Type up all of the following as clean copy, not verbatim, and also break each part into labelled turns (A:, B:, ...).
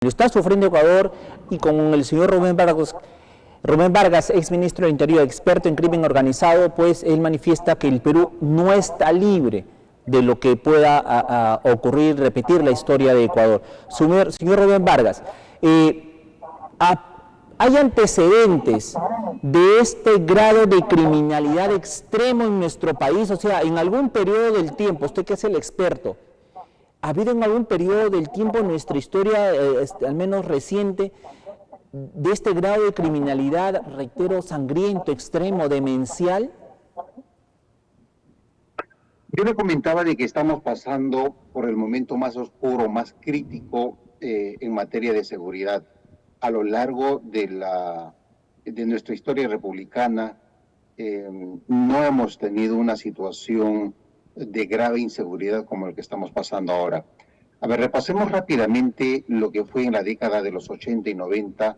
A: Lo está sufriendo Ecuador y con el señor Rubén Vargas, ex ministro del Interior, experto en crimen organizado, pues él manifiesta que el Perú no está libre de lo que pueda ocurrir, repetir la historia de Ecuador. Señor Rubén Vargas, ¿hay antecedentes de este grado de criminalidad extremo en nuestro país? O sea, en algún periodo del tiempo, usted que es el experto, ¿ha habido en algún periodo del tiempo en nuestra historia, al menos reciente, de este grado de criminalidad, reitero, sangriento, extremo, demencial?
B: Yo le comentaba de que estamos pasando por el momento más oscuro, más crítico en materia de seguridad. A lo largo de nuestra historia republicana, no hemos tenido una situación de grave inseguridad como el que estamos pasando ahora. A ver, repasemos rápidamente lo que fue en la década de los 80 y 90,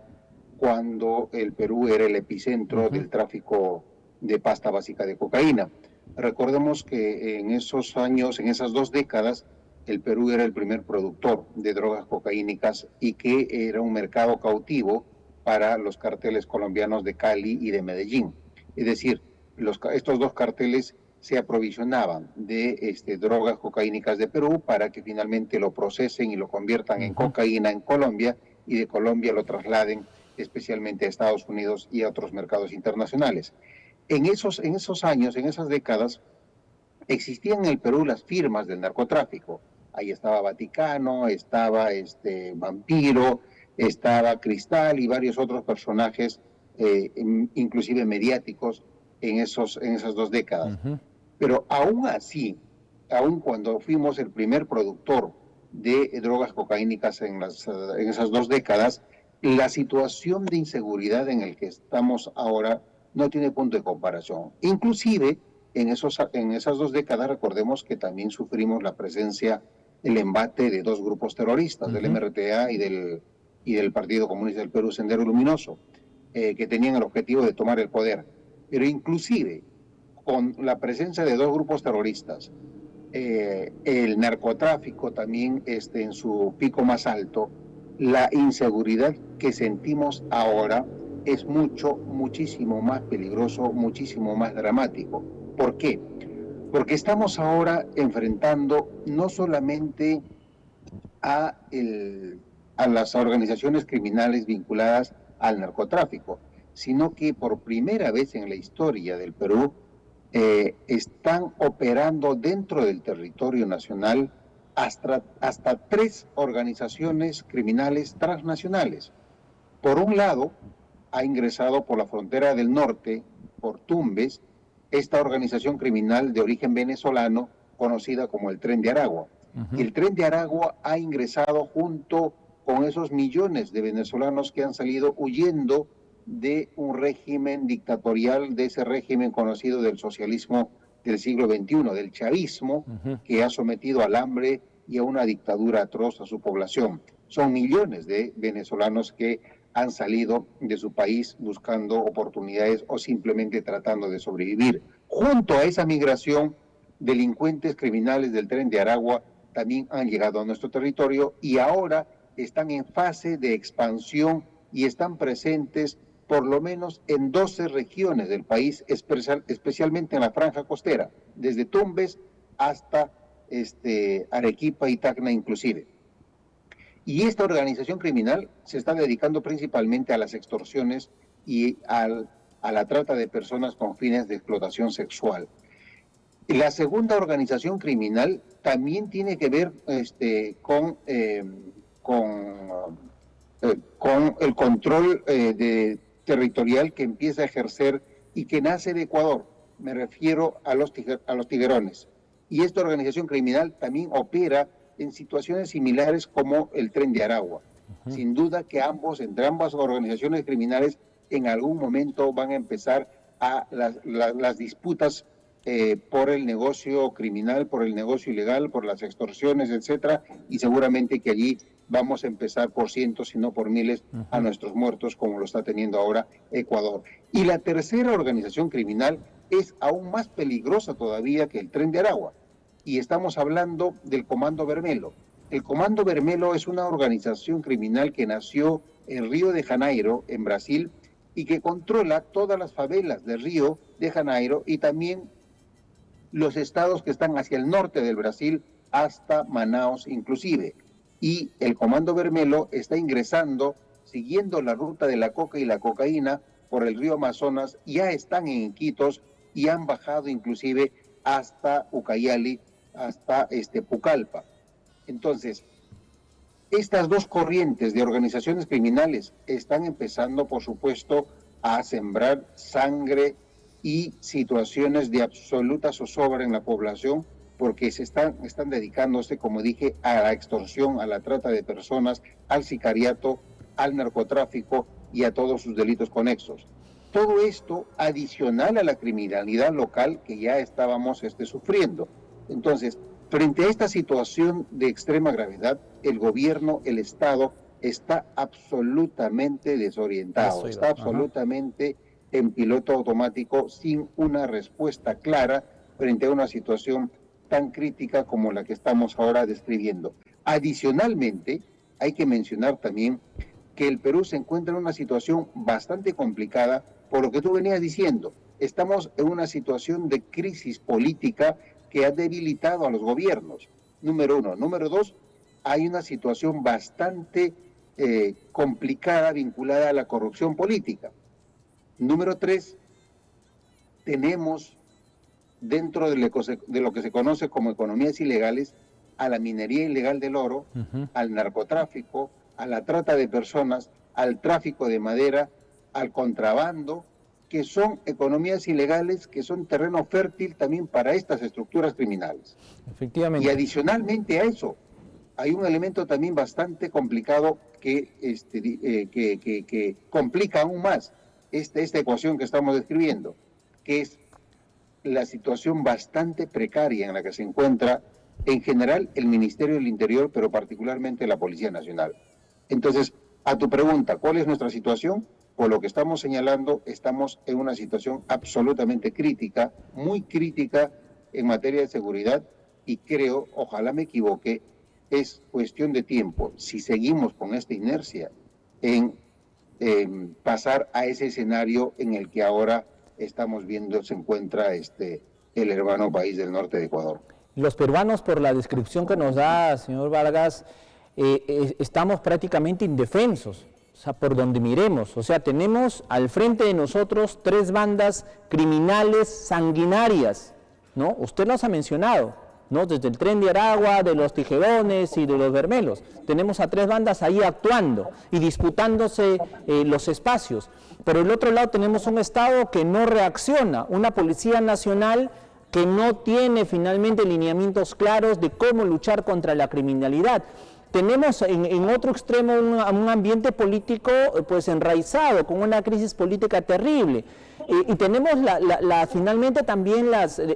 B: cuando el Perú era el epicentro del tráfico de pasta básica de cocaína. Recordemos que en esos años, en esas 2 décadas, el Perú era el primer productor de drogas cocaínicas y que era un mercado cautivo para los carteles colombianos de Cali y de Medellín. Es decir, estos dos carteles se aprovisionaban de drogas cocaínicas de Perú para que finalmente lo procesen y lo conviertan en cocaína en Colombia, y de Colombia lo trasladen especialmente a Estados Unidos y a otros mercados internacionales. En esos años, en esas décadas, existían en el Perú las firmas del narcotráfico. Ahí estaba Vaticano, estaba Vampiro, estaba Cristal y varios otros personajes, inclusive mediáticos, en esas 2 décadas. Pero aún así, aún cuando fuimos el primer productor de drogas cocaínicas en esas 2 décadas, la situación de inseguridad en el que estamos ahora no tiene punto de comparación. Inclusive, en esas 2 décadas, recordemos que también sufrimos la presencia, el embate de 2 grupos terroristas, del MRTA y del Partido Comunista del Perú, Sendero Luminoso, que tenían el objetivo de tomar el poder. Pero inclusive, con la presencia de 2 grupos terroristas, el narcotráfico también en su pico más alto, la inseguridad que sentimos ahora es muchísimo más peligroso, muchísimo más dramático. ¿Por qué? Porque estamos ahora enfrentando no solamente a las organizaciones criminales vinculadas al narcotráfico, sino que por primera vez en la historia del Perú están operando dentro del territorio nacional hasta 3 organizaciones criminales transnacionales. Por un lado, ha ingresado por la frontera del norte, por Tumbes, esta organización criminal de origen venezolano conocida como el Tren de Aragua. El Tren de Aragua ha ingresado junto con esos millones de venezolanos que han salido huyendo de un régimen dictatorial, de ese régimen conocido del socialismo del siglo XXI, del chavismo, que ha sometido al hambre y a una dictadura atroz a su población. Son millones de venezolanos que han salido de su país buscando oportunidades o simplemente tratando de sobrevivir. Junto a esa migración, delincuentes criminales del Tren de Aragua también han llegado a nuestro territorio y ahora están en fase de expansión y están presentes por lo menos en 12 regiones del país, especialmente en la franja costera, desde Tumbes hasta Arequipa y Tacna inclusive. Y esta organización criminal se está dedicando principalmente a las extorsiones y a la trata de personas con fines de explotación sexual. La segunda organización criminal también tiene que ver con el control territorial que empieza a ejercer y que nace de Ecuador. Me refiero a los tiguerones. Y esta organización criminal también opera en situaciones similares como el Tren de Aragua. Sin duda que entre ambas organizaciones criminales en algún momento van a empezar las disputas por el negocio criminal, por el negocio ilegal, por las extorsiones, etcétera, y seguramente que allí vamos a empezar por cientos, si no por miles, a nuestros muertos, como lo está teniendo ahora Ecuador. Y la tercera organización criminal es aún más peligrosa todavía que el Tren de Aragua, y estamos hablando del Comando Bermelo. El Comando Vermelho es una organización criminal que nació en Río de Janeiro, en Brasil, y que controla todas las favelas de Río de Janeiro y también los estados que están hacia el norte del Brasil, hasta Manaus inclusive. Y el Comando Vermelho está ingresando, siguiendo la ruta de la coca y la cocaína por el río Amazonas, ya están en Iquitos y han bajado inclusive hasta Ucayali, hasta Pucallpa. Entonces, estas dos corrientes de organizaciones criminales están empezando, por supuesto, a sembrar sangre y situaciones de absoluta zozobra en la población, porque están dedicándose, como dije, a la extorsión, a la trata de personas, al sicariato, al narcotráfico y a todos sus delitos conexos. Todo esto adicional a la criminalidad local que ya estábamos sufriendo. Entonces, frente a esta situación de extrema gravedad, el gobierno, el Estado, está absolutamente desorientado, está absolutamente en piloto automático, sin una respuesta clara frente a una situación tan crítica como la que estamos ahora describiendo. Adicionalmente, hay que mencionar también que el Perú se encuentra en una situación bastante complicada, por lo que tú venías diciendo. Estamos en una situación de crisis política que ha debilitado a los gobiernos, número uno. Número dos, hay una situación bastante complicada vinculada a la corrupción política. Número tres, tenemos dentro de lo que se conoce como economías ilegales a la minería ilegal del oro, al narcotráfico, a la trata de personas, al tráfico de madera, al contrabando, que son economías ilegales, que son terreno fértil también para estas estructuras criminales.
A: Efectivamente.
B: Y adicionalmente a eso, hay un elemento también bastante complicado que complica aún más esta ecuación que estamos describiendo, que es la situación bastante precaria en la que se encuentra en general el Ministerio del Interior, pero particularmente la Policía Nacional. Entonces, a tu pregunta, ¿cuál es nuestra situación? Por lo que estamos señalando, estamos en una situación absolutamente crítica, muy crítica en materia de seguridad, y creo, ojalá me equivoque, es cuestión de tiempo, si seguimos con esta inercia, en pasar a ese escenario en el que ahora estamos viendo se encuentra el hermano país del norte de Ecuador.
A: Los peruanos, por la descripción que nos da, señor Vargas, estamos prácticamente indefensos, o sea, por donde miremos. O sea, tenemos al frente de nosotros tres bandas criminales sanguinarias, ¿no? Usted las ha mencionado, ¿no? Desde el Tren de Aragua, de los Tijerones y de los Vermelos. Tenemos a tres bandas ahí actuando y disputándose los espacios. Por el otro lado tenemos un Estado que no reacciona, una Policía Nacional que no tiene finalmente lineamientos claros de cómo luchar contra la criminalidad. Tenemos en otro extremo un ambiente político pues enraizado, con una crisis política terrible. Y tenemos finalmente también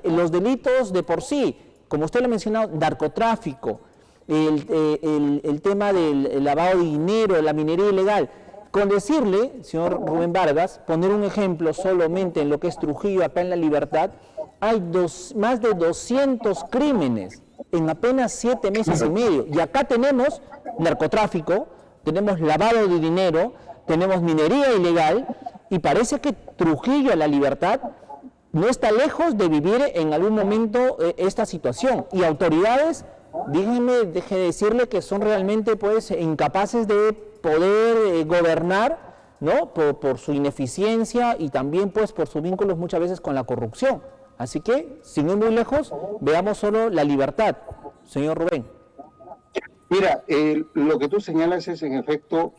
A: los delitos de por sí, como usted lo ha mencionado, narcotráfico, el tema del lavado de dinero, la minería ilegal. Con decirle, señor Rubén Vargas, poner un ejemplo solamente en lo que es Trujillo, acá en La Libertad, hay más de 200 crímenes en apenas 7 meses y medio. Y acá tenemos narcotráfico, tenemos lavado de dinero, tenemos minería ilegal, y parece que Trujillo, La Libertad, no está lejos de vivir en algún momento esta situación. Y autoridades, deje de decirle que son realmente pues incapaces de poder gobernar, ¿no? Por su ineficiencia y también pues por sus vínculos muchas veces con la corrupción. Así que, sin ir muy lejos, veamos solo La Libertad, señor Rubén.
B: Mira, lo que tú señalas es en efecto,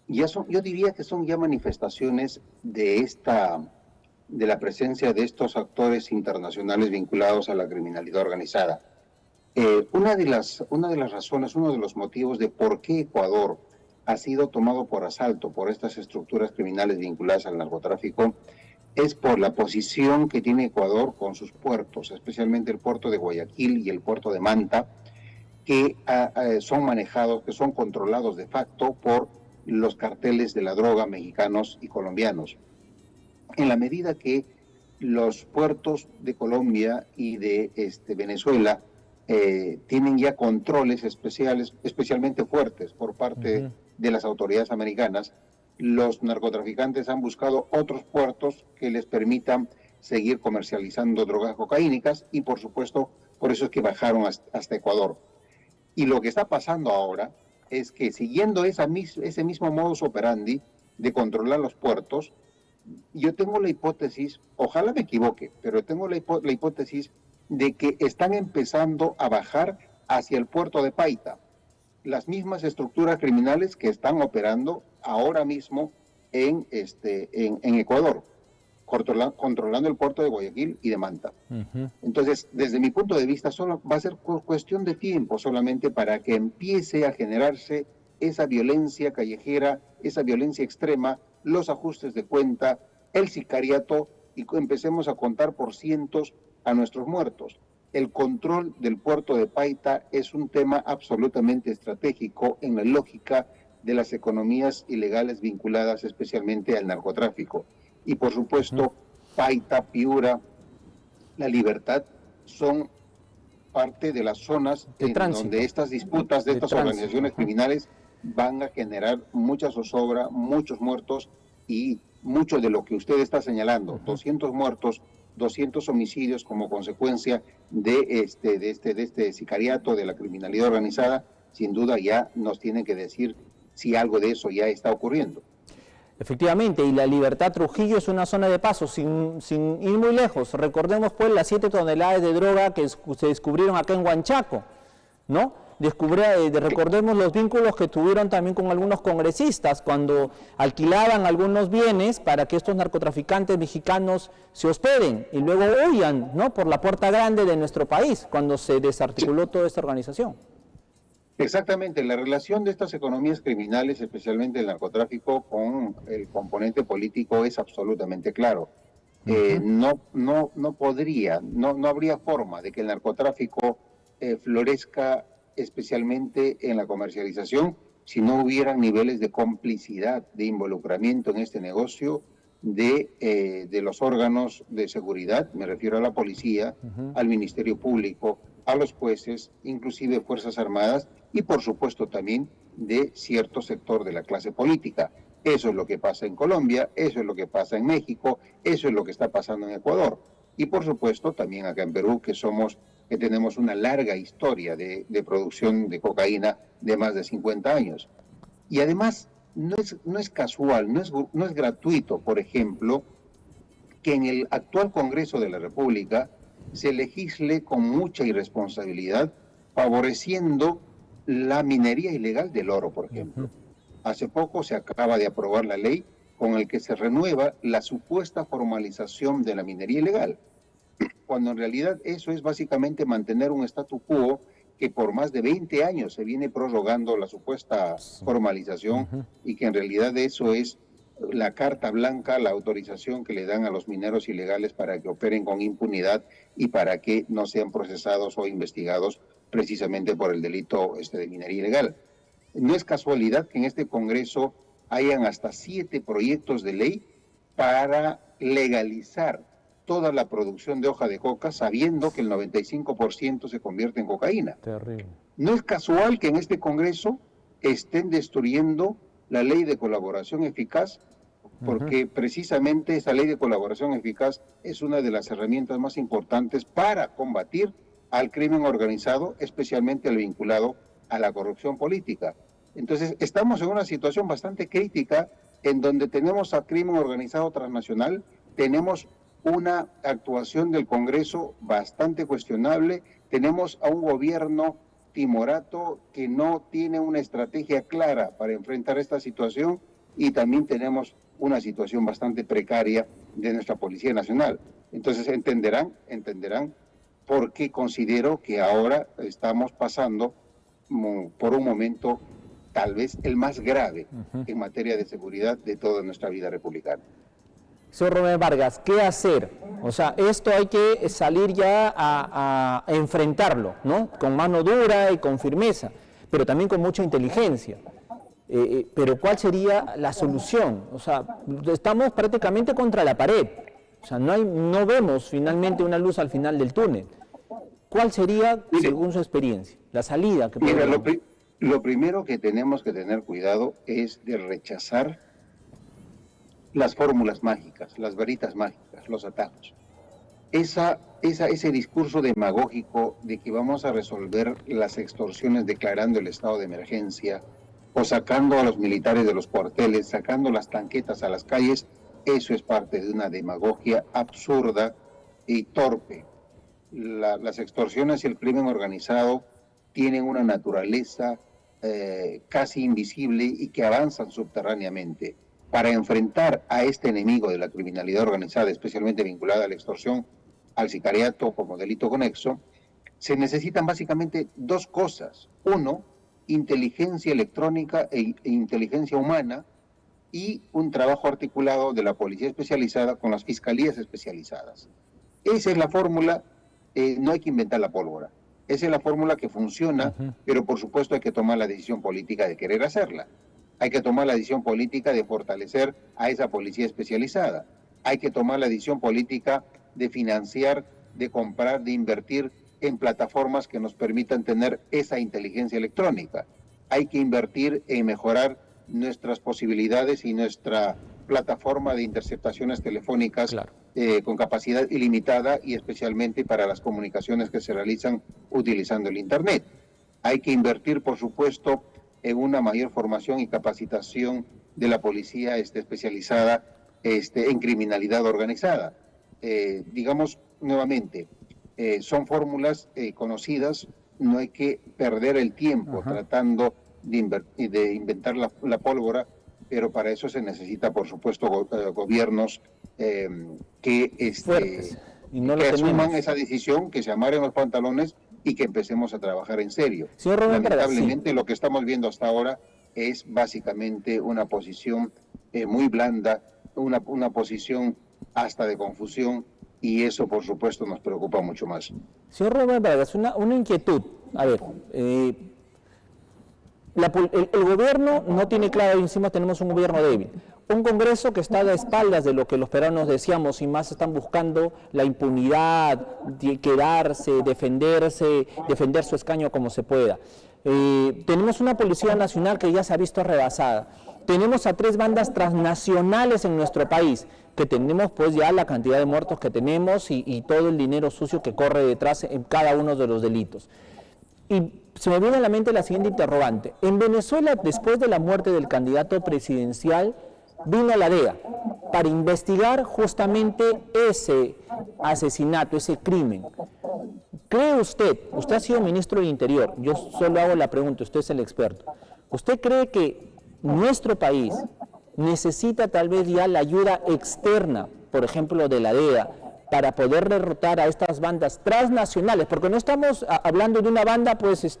B: yo diría que son ya manifestaciones de la presencia de estos actores internacionales vinculados a la criminalidad organizada. Una de las razones, uno de los motivos de por qué Ecuador ha sido tomado por asalto por estas estructuras criminales vinculadas al narcotráfico es por la posición que tiene Ecuador con sus puertos, especialmente el puerto de Guayaquil y el puerto de Manta, que son manejados, que son controlados de facto por los carteles de la droga mexicanos y colombianos. En la medida que los puertos de Colombia y de Venezuela tienen ya controles especiales, especialmente fuertes por parte de las autoridades americanas. Los narcotraficantes han buscado otros puertos que les permitan seguir comercializando drogas cocaínicas y, por supuesto, por eso es que bajaron hasta Ecuador. Y lo que está pasando ahora es que, siguiendo ese mismo modus operandi de controlar los puertos, yo tengo la hipótesis, ojalá me equivoque, pero tengo la hipótesis de que están empezando a bajar hacia el puerto de Paita las mismas estructuras criminales que están operando ahora mismo en Ecuador, controlando el puerto de Guayaquil y de Manta. Entonces, desde mi punto de vista, solo va a ser cuestión de tiempo solamente para que empiece a generarse esa violencia callejera, esa violencia extrema, los ajustes de cuenta, el sicariato, y empecemos a contar por cientos a nuestros muertos. El control del puerto de Paita es un tema absolutamente estratégico en la lógica de las economías ilegales vinculadas especialmente al narcotráfico. Y por supuesto, Paita, Piura, La Libertad son parte de las zonas en donde estas disputas de estas organizaciones criminales van a generar mucha zozobra, muchos muertos y mucho de lo que usted está señalando, 200 muertos, 200 homicidios como consecuencia de este sicariato, de la criminalidad organizada. Sin duda ya nos tienen que decir si algo de eso ya está ocurriendo.
A: Efectivamente, y La Libertad Trujillo es una zona de paso, sin ir muy lejos. Recordemos pues las 7 toneladas de droga que se descubrieron acá en Huanchaco, ¿no? Recordemos los vínculos que tuvieron también con algunos congresistas cuando alquilaban algunos bienes para que estos narcotraficantes mexicanos se hospeden y luego huyan, ¿no?, por la puerta grande de nuestro país cuando se desarticuló toda esta organización.
B: Exactamente, la relación de estas economías criminales, especialmente el narcotráfico, con el componente político es absolutamente claro. No habría forma de que el narcotráfico florezca especialmente en la comercialización si no hubieran niveles de complicidad, de involucramiento en este negocio de los órganos de seguridad, me refiero a la policía, al Ministerio Público, a los jueces, inclusive Fuerzas Armadas y por supuesto también de cierto sector de la clase política. Eso es lo que pasa en Colombia, eso es lo que pasa en México, eso es lo que está pasando en Ecuador. Y por supuesto también acá en Perú, que tenemos una larga historia de producción de cocaína de más de 50 años. Y además no es casual, no es gratuito, por ejemplo, que en el actual Congreso de la República se legisle con mucha irresponsabilidad, favoreciendo la minería ilegal del oro, por ejemplo. Hace poco se acaba de aprobar la ley con el que se renueva la supuesta formalización de la minería ilegal, cuando en realidad eso es básicamente mantener un statu quo que por más de 20 años se viene prorrogando la supuesta formalización y que en realidad eso es la carta blanca, la autorización que le dan a los mineros ilegales para que operen con impunidad y para que no sean procesados o investigados precisamente por el delito de minería ilegal. No es casualidad que en este Congreso hayan hasta 7 proyectos de ley para legalizar toda la producción de hoja de coca, sabiendo que el 95% se convierte en cocaína.
A: Terrible.
B: No es casual que en este Congreso estén destruyendo la ley de colaboración eficaz, porque precisamente esa ley de colaboración eficaz es una de las herramientas más importantes para combatir al crimen organizado, especialmente el vinculado a la corrupción política. Entonces, estamos en una situación bastante crítica en donde tenemos al crimen organizado transnacional, tenemos una actuación del Congreso bastante cuestionable, tenemos a un gobierno timorato que no tiene una estrategia clara para enfrentar esta situación y también tenemos una situación bastante precaria de nuestra Policía Nacional. Entonces entenderán por qué considero que ahora estamos pasando por un momento tal vez el más grave en materia de seguridad de toda nuestra vida republicana.
A: Señor Romero Vargas, ¿qué hacer? O sea, esto hay que salir ya a enfrentarlo, ¿no? Con mano dura y con firmeza, pero también con mucha inteligencia. Pero ¿cuál sería la solución? O sea, estamos prácticamente contra la pared. O sea, no vemos finalmente una luz al final del túnel. ¿Cuál sería,
B: Mire,
A: según su experiencia, la salida que
B: mira,
A: podríamos?
B: lo primero que tenemos que tener cuidado es de rechazar las fórmulas mágicas, las varitas mágicas, los atajos. Ese discurso demagógico de que vamos a resolver las extorsiones declarando el estado de emergencia o sacando a los militares de los cuarteles, sacando las tanquetas a las calles, eso es parte de una demagogia absurda y torpe. Las extorsiones y el crimen organizado tienen una naturaleza casi invisible y que avanzan subterráneamente. Para enfrentar a este enemigo de la criminalidad organizada, especialmente vinculada a la extorsión, al sicariato como delito conexo, se necesitan básicamente dos cosas. Uno, inteligencia electrónica e inteligencia humana y un trabajo articulado de la policía especializada con las fiscalías especializadas. Esa es la fórmula, no hay que inventar la pólvora. Esa es la fórmula que funciona, pero por supuesto hay que tomar la decisión política de querer hacerla. Hay que tomar la decisión política de fortalecer a esa policía especializada. Hay que tomar la decisión política de financiar, de comprar, de invertir en plataformas que nos permitan tener esa inteligencia electrónica. Hay que invertir en mejorar nuestras posibilidades y nuestra plataforma de interceptaciones telefónicas con capacidad ilimitada y especialmente para las comunicaciones que se realizan utilizando el Internet. Hay que invertir, por supuesto, en una mayor formación y capacitación de la policía especializada en criminalidad organizada. Digamos nuevamente, son fórmulas conocidas, no hay que perder el tiempo tratando de inventar la pólvora, pero para eso se necesita, por supuesto, gobiernos que
A: y no
B: asuman esa decisión, que se amarren los pantalones y que empecemos a trabajar en serio. Lamentablemente, lo que estamos viendo hasta ahora es básicamente una posición muy blanda, una posición hasta de confusión, y eso, por supuesto, nos preocupa mucho más.
A: Señor Rubén Vargas, una inquietud. A ver, el gobierno no tiene claro, y encima tenemos un gobierno débil. Un Congreso que está a espaldas de lo que los peruanos decíamos y más están buscando la impunidad, de quedarse, defender su escaño como se pueda. Tenemos una Policía Nacional que ya se ha visto rebasada. Tenemos a 3 bandas transnacionales en nuestro país, que tenemos pues ya la cantidad de muertos que tenemos y todo el dinero sucio que corre detrás en cada uno de los delitos. Y se me viene a la mente la siguiente interrogante. En Venezuela, después de la muerte del candidato presidencial, vino la DEA para investigar justamente ese asesinato, ese crimen. ¿Cree usted ha sido ministro del Interior, yo solo hago la pregunta, usted es el experto, ¿usted cree que nuestro país necesita tal vez ya la ayuda externa, por ejemplo de la DEA, para poder derrotar a estas bandas transnacionales? Porque no estamos hablando de una banda pues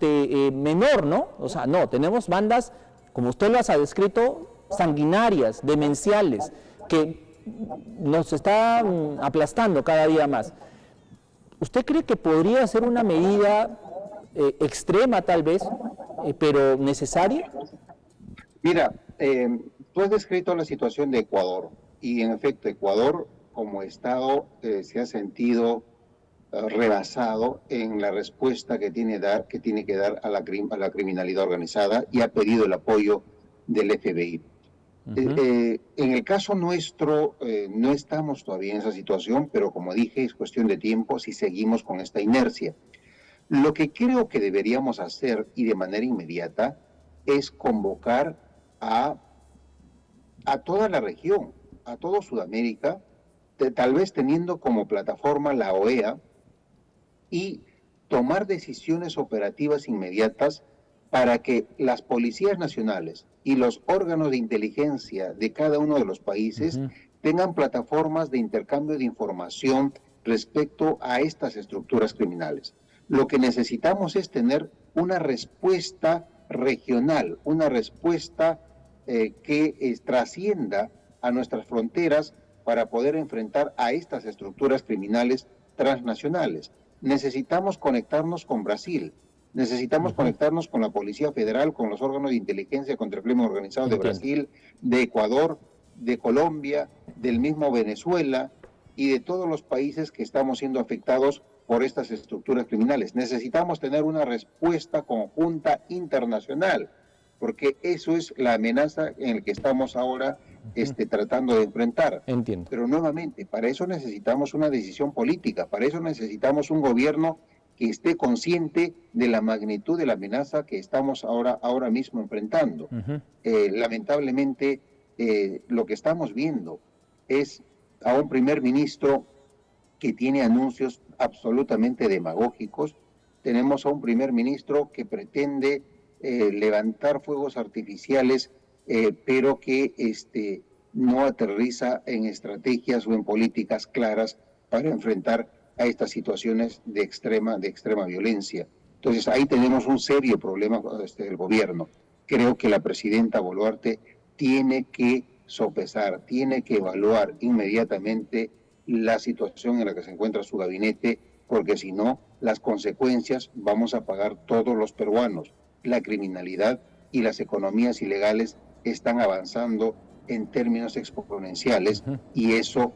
A: menor, ¿no? O sea, no, tenemos bandas, como usted las ha descrito, sanguinarias, demenciales, que nos están aplastando cada día más. ¿Usted cree que podría ser una medida extrema tal vez, pero necesaria?
B: Mira, tú has descrito la situación de Ecuador, y en efecto Ecuador como Estado se ha sentido rebasado en la respuesta que tiene que dar a la criminalidad organizada, y ha pedido el apoyo del FBI. En el caso nuestro no estamos todavía en esa situación, pero como dije, es cuestión de tiempo si seguimos con esta inercia. Lo que creo que deberíamos hacer, y de manera inmediata, es convocar a toda la región, a toda Sudamérica, tal vez teniendo como plataforma la OEA, y tomar decisiones operativas inmediatas para que las policías nacionales y los órganos de inteligencia de cada uno de los países tengan plataformas de intercambio de información respecto a estas estructuras criminales. Lo que necesitamos es tener una respuesta regional, una respuesta que trascienda a nuestras fronteras para poder enfrentar a estas estructuras criminales transnacionales. Necesitamos conectarnos con Brasil, necesitamos conectarnos con la Policía Federal, con los órganos de inteligencia contra el crimen organizado de Brasil, de Ecuador, de Colombia, del mismo Venezuela y de todos los países que estamos siendo afectados por estas estructuras criminales. Necesitamos tener una respuesta conjunta internacional, porque eso es la amenaza en la que estamos ahora tratando de enfrentar.
A: Entiendo.
B: Pero nuevamente, para eso necesitamos una decisión política, para eso necesitamos un gobierno que esté consciente de la magnitud de la amenaza que estamos ahora mismo enfrentando. Lamentablemente, lo que estamos viendo es a un primer ministro que tiene anuncios absolutamente demagógicos. Tenemos a un primer ministro que pretende levantar fuegos artificiales, pero que no aterriza en estrategias o en políticas claras para enfrentar a estas situaciones de extrema violencia. Entonces ahí tenemos un serio problema del gobierno. Creo que la presidenta Boluarte tiene que sopesar, tiene que evaluar inmediatamente la situación en la que se encuentra su gabinete, porque si no, las consecuencias vamos a pagar todos los peruanos. La criminalidad y las economías ilegales están avanzando en términos exponenciales y eso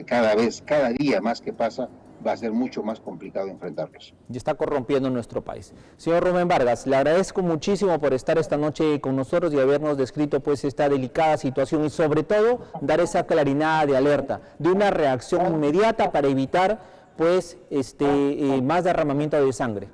B: cada día más que pasa va a ser mucho más complicado enfrentarlos.
A: Y está corrompiendo nuestro país. Señor Rubén Vargas, le agradezco muchísimo por estar esta noche con nosotros y habernos descrito pues esta delicada situación y sobre todo dar esa claridad de alerta, de una reacción inmediata para evitar pues más derramamiento de sangre.